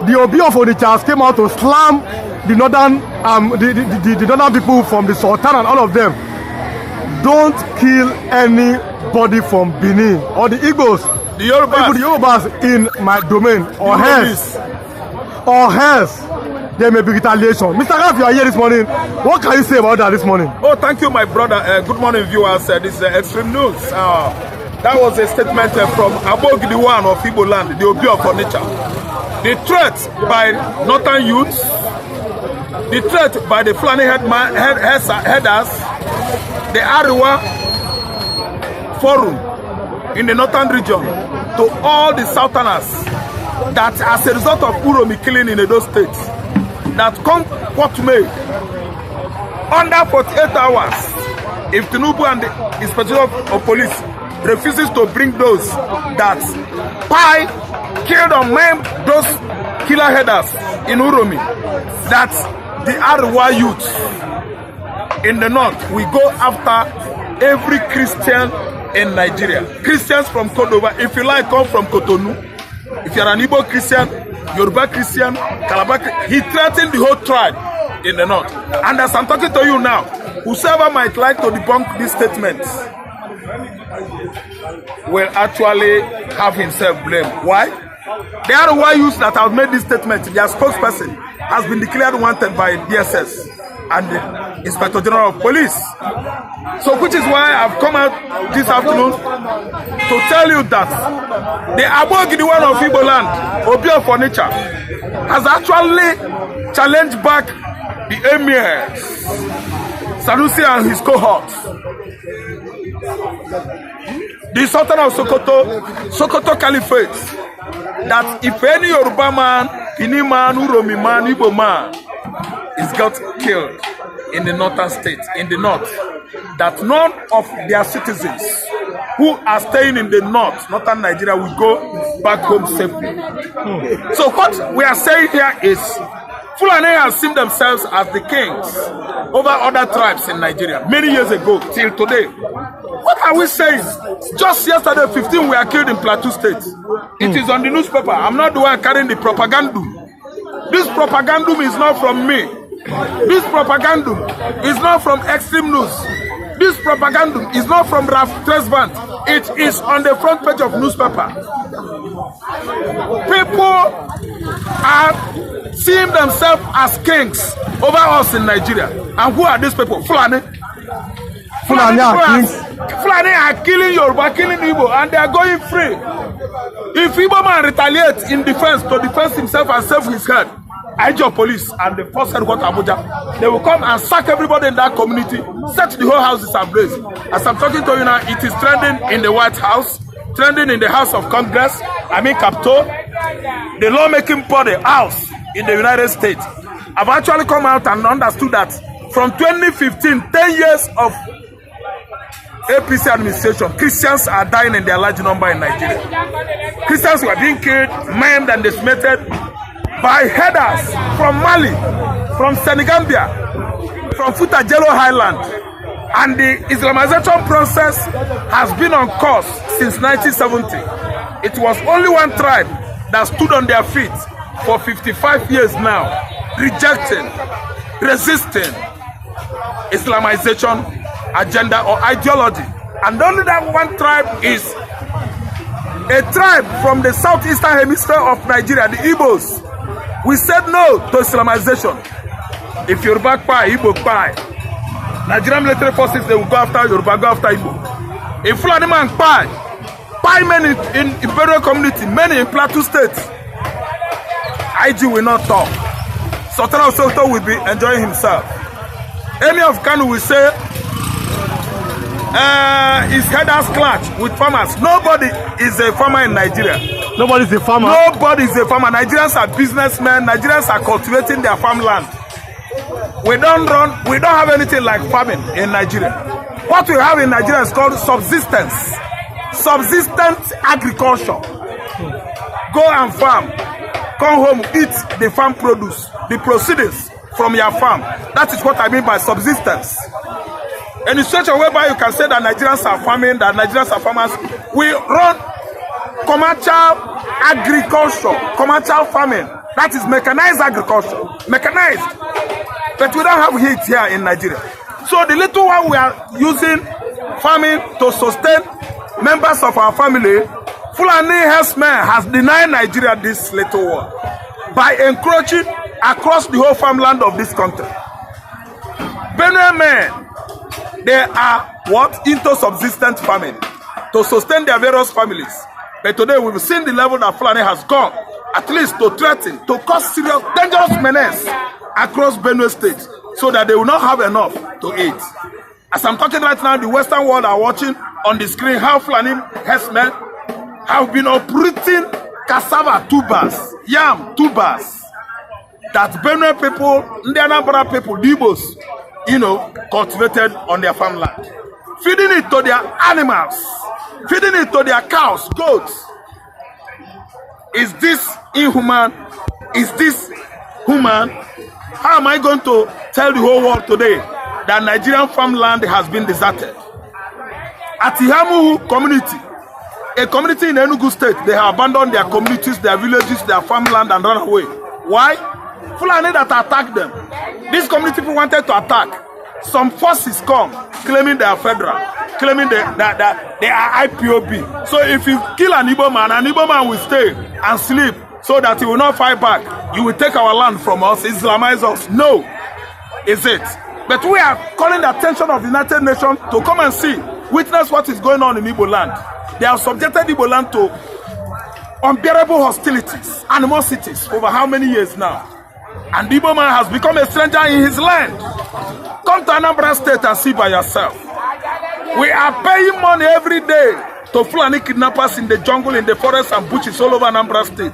the Obi of Onitsha came out to slam the northern the northern people from the Sultan and all of them. Don't kill anybody from Benin or the Igbos, the Yorubas in my domain, or else there may be retaliation. Mr. Raf, you are here this morning. What can you say about that this morning? Oh, thank you, my brother. Good morning, viewers. This is Extreme News. That was a statement from Abogdiwan of Igbo land, the Obi of Onitsha. The threat by northern youths, the threat by the Fulani headers, the Ariwa Forum in the northern region, to all the southerners, that as a result of Uromi killing in those states, that come what may, under 48 hours, if Tinubu and the Inspector of Police refuses to bring those that killed or maimed those killer headers in Uromi, that the Ariwa youth in the north will go after every Christian in Nigeria. Christians from Cordova, if you like, come from Cotonou. If you're an Igbo Christian, Yoruba Christian, Calabar, he threatened the whole tribe in the north. And as I'm talking to you now, whoever might like to debunk these statements will actually have himself blamed. Why? The Ariwa youths that have made this statement, their spokesperson has been declared wanted by DSS and the Inspector General of Police. So which is why I've come out this afternoon to tell you that the Abogdiwan of Igbo land, Obi of Onitsha, has actually challenged back the Emir Sanusi and his cohorts. The Sultan of Sokoto Caliphate, that if any Yoruba man, Bini man, Uromi man, Igbo man is got killed in the northern state, in the north, that none of their citizens who are staying in the northern Nigeria will go back home safely. So what we are saying here is, Fulani have seen themselves as the kings over other tribes in Nigeria many years ago till today. What are we saying? Just yesterday, 15 were killed in Plateau State. It is on the newspaper. I'm not the one carrying the propaganda. This propaganda is not from me. This propaganda is not from Extreme News. This propaganda is not from Raf Tresvant. It is on the front page of newspaper. People are seeing themselves as kings over us in Nigeria. And who are these people? Fulani. Fulani are killing Yoruba, killing Igbo, and they are going free. If Igbo man retaliates in defense to defend himself and save his head, IGBO police and the first headquarters Abuja, they will come and sack everybody in that community, set the whole houses ablaze. As I'm talking to you now, it is trending in the White House, trending in the House of Congress, Capitol, the lawmaking body house in the United States. I've actually come out and understood that from 2015, 10 years of APC administration, Christians are dying in their large number in Nigeria. Christians were being killed, maimed and decimated by headers from Mali, from Senegambia, from Futajelo Highland. And the Islamization process has been on course since 1970. It was only one tribe that stood on their feet for 55 years now, rejecting, resisting Islamization agenda or ideology. And only that one tribe is a tribe from the southeastern hemisphere of Nigeria, the Igbos. We said no to Islamization. If Yoruba Kpais, Igbo Kpais, Nigerian military forces, they will go after Yoruba, go after Igbo. If Fulani man Kpais men in Imperial community, many in Plateau State, IG will not talk. Sultan of Sokoto will be enjoying himself. Emir of Kano will say his headers clash with farmers. Nobody is a farmer in Nigeria. Nobody is a farmer. Nobody is a farmer. Nigerians are businessmen. Nigerians are cultivating their farmland. We don't have anything like farming in Nigeria. What we have in Nigeria is called subsistence. Subsistence agriculture. Go and farm. Come home, eat the farm produce, the proceedings from your farm. That is what I mean by subsistence. And in such a way whereby you can say that Nigerians are farming, that Nigerians are farmers, we run commercial agriculture, commercial farming. That is mechanized agriculture. Mechanized. But we don't have heat here in Nigeria. So the little one we are using farming to sustain members of our family, Fulani herdsmen has denied Nigeria this little one by encroaching across the whole farmland of this country. Benue men, they are what? Into subsistent farming to sustain their various families. But today we've seen the level that Fulani has gone, at least to threaten, to cause serious, dangerous menace across Benue State so that they will not have enough to eat. As I'm talking right now, the Western world are watching on the screen how Fulani herdsmen have been uprooting cassava tubers, yam tubers, that Benue people, the Anambra people, the Igbos, cultivated on their farmland. Feeding it to their animals, feeding it to their cows, goats. Is this inhuman? Is this human? How am I going to tell the whole world today that Nigerian farmland has been deserted? At Ihamu community, a community in Enugu State, they have abandoned their communities, their villages, their farmland and run away. Why? Fulani that attacked them. These community people wanted to attack. Some forces come claiming they are federal, claiming they are IPOB. So if you kill an Igbo man will stay and sleep so that he will not fight back. You will take our land from us, Islamize us. No, is it? But we are calling the attention of the United Nations to come and see, witness what is going on in Igbo land. They have subjected Igbo land to unbearable hostilities, animosities over how many years now? And Igbo man has become a stranger in his land. Come to Anambra State and see by yourself. We are paying money every day to Fulani kidnappers in the jungle, in the forest and bushes all over Anambra State.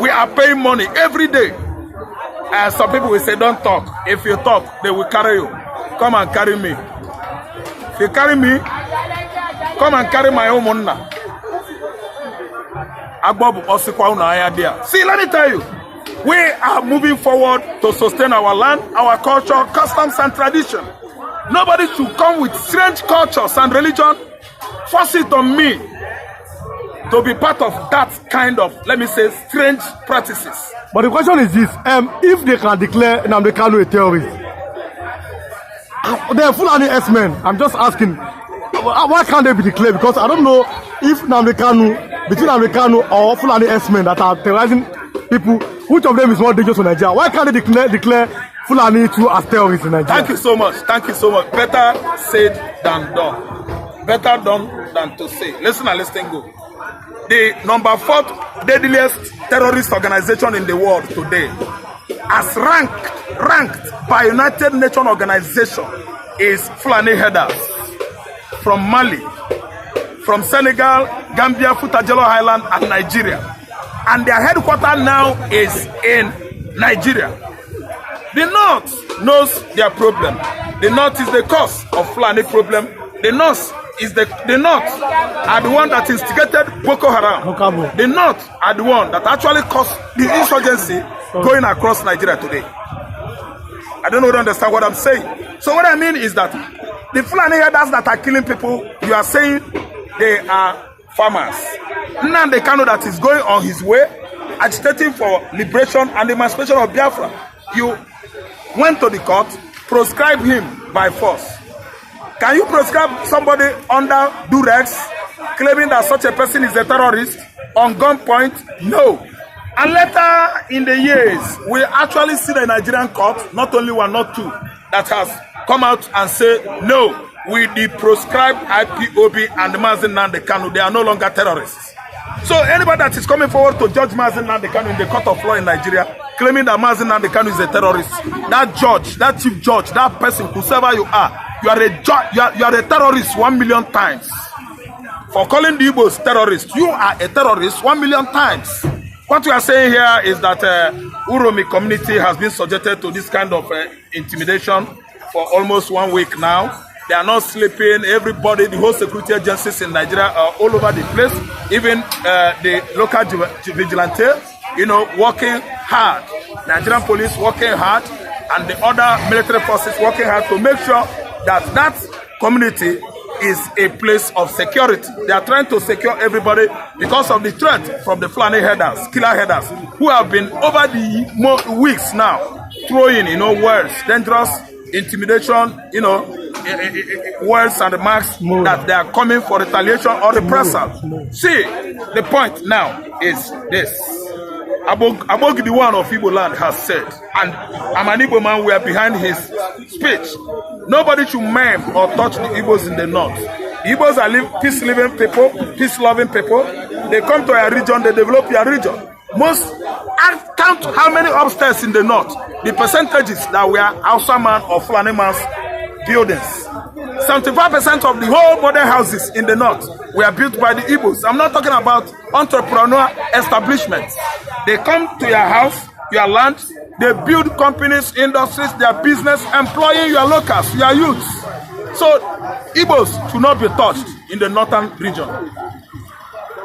We are paying money every day. And some people will say, don't talk. If you talk, they will carry you. Come and carry me. If you carry me, come and carry my own monna. See, let me tell you. We are moving forward to sustain our land, our culture, customs and tradition. Nobody should come with strange cultures and religion, force it on me to be part of that kind of, let me say, strange practices. But the question is this, if they can declare Nnamdi Kanu a terrorist, they are Fulani S-men. I'm just asking, why can't they be declared? Because I don't know if Nnamdi Kanu, between Nnamdi Kanu or Fulani S-men that are terrorizing people, which of them is more dangerous to Nigeria? Why can't they declare Fulani too as terrorists in Nigeria? Thank you so much. Thank you so much. Better said than done. Better done than to say. Listen and listen go. The number 4th deadliest terrorist organization in the world today, as ranked by United Nations organization, is Fulani headers from Mali, from Senegal, Gambia, Futajelo Highland, and Nigeria. And their headquarters now is in Nigeria. The North knows their problem. The North is the cause of Fulani problem. The North are the one that instigated Boko Haram. The North are the one that actually caused the insurgency going across Nigeria today. I don't know if you understand what I'm saying. So what I mean is that the Fulani herders that are killing people, you are saying they are farmers. Nnamdi Kanu that is going on his way, agitating for liberation and emancipation of Biafra. You went to the court, proscribed him by force. Can you proscribe somebody under duress, claiming that such a person is a terrorist, on gunpoint? No. And later in the years, we actually see the Nigerian court, not only one, not two, that has come out and said, no, we proscribe IPOB and Mazi Nnamdi Kanu. They are no longer terrorists. So anybody that is coming forward to judge Mazi Nnamdi Kanu in the court of law in Nigeria, claiming that Mazi Nnamdi Kanu is a terrorist, that judge, that chief judge, that person, whoever you are a terrorist 1 million times. For calling the Igbos terrorists, you are a terrorist 1 million times. What we are saying here is that Uromi community has been subjected to this kind of intimidation for almost 1 week now. They are not sleeping. Everybody, the whole security agencies in Nigeria are all over the place. Even the local vigilante, working hard. Nigerian police working hard, and the other military forces working hard to make sure that that community is a place of security. They are trying to secure everybody because of the threat from the Fulani headers, killer headers, who have been over the weeks now throwing, words, dangerous intimidation, words and remarks that they are coming for retaliation or reprisal. See, the point now is this. Abog the one of Igbo land has said, and I'm an Igbo man, we are behind his speech. Nobody should maim or touch the Igbos in the north. The Igbos are peace-living people, peace-loving people. They come to your region, they develop your region. Count how many upstairs in the north, the percentages that were Hausa man or Fulani man's buildings. 75% of the whole modern houses in the north were built by the Igbos. I'm not talking about entrepreneur establishments. They come to your house, your land, they build companies, industries, their business, employing your locals, your youths. So Igbos should not be touched in the northern region.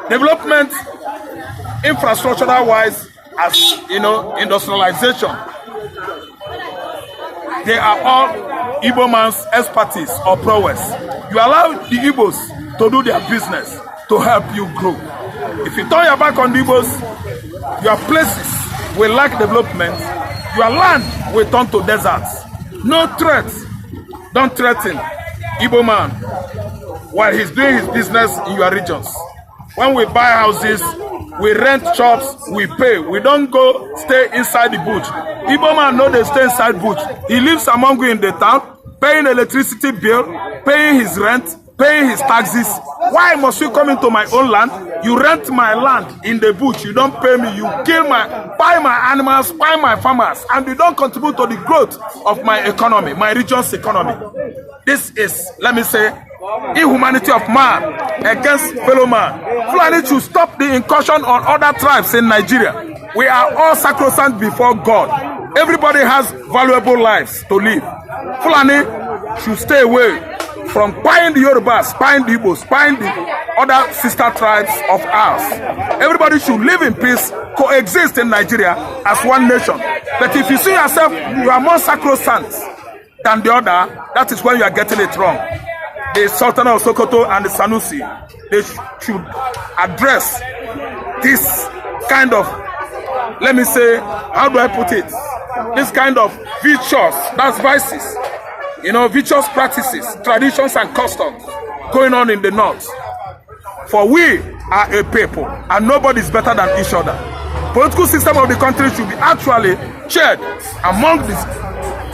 Development, infrastructural-wise, as industrialization, they are all Igbo man's expertise or prowess. You allow the Igbos to do their business to help you grow. If you turn your back on the Igbos, your places will lack development, your land will turn to deserts. No threats. Don't threaten Igbo man while he's doing his business in your regions. When we buy houses, we rent shops, we pay. We don't go stay inside the bush. Igbo man know they stay inside bush. He lives among you in the town, paying electricity bill, paying his rent, paying his taxes. Why must you come into my own land? You rent my land in the bush. You don't pay me. You buy my animals, buy my farmers, and you don't contribute to the growth of my economy, my region's economy. This is, let me say, inhumanity of man against fellow man. Fulani should stop the incursion on other tribes in Nigeria. We are all sacrosanct before God. Everybody has valuable lives to live. Fulani should stay away from spying the Yorubas, spying the Igbos, spying the other sister tribes of ours. Everybody should live in peace, coexist in Nigeria as one nation. But if you see yourself, you are more sacrosanct than the other, that is when you are getting it wrong. The Sultan of Sokoto and the Sanusi, they should address this kind of, let me say, how do I put it? This kind of vicious, that's vices, vicious practices, traditions and customs going on in the north. For we are a people and nobody is better than each other. Political system of the country should be actually shared among these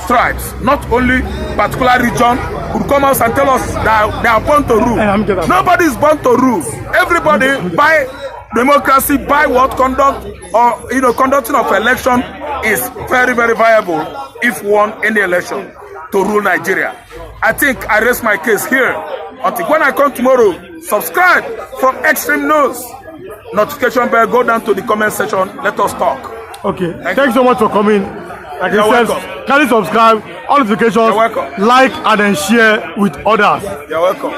tribes, not only particular region would come out and tell us that they are born to rule. Nobody is born to rule. Everybody by democracy, by what conduct or conducting of election is very, very viable if won any election to rule Nigeria. I think I rest my case here. Until when I come tomorrow, subscribe from Extreme News. Notification bell, go down to the comment section. Let us talk. Okay. Thanks so much for coming. Like I said, kindly subscribe, all notifications, like and then share with others. You're welcome.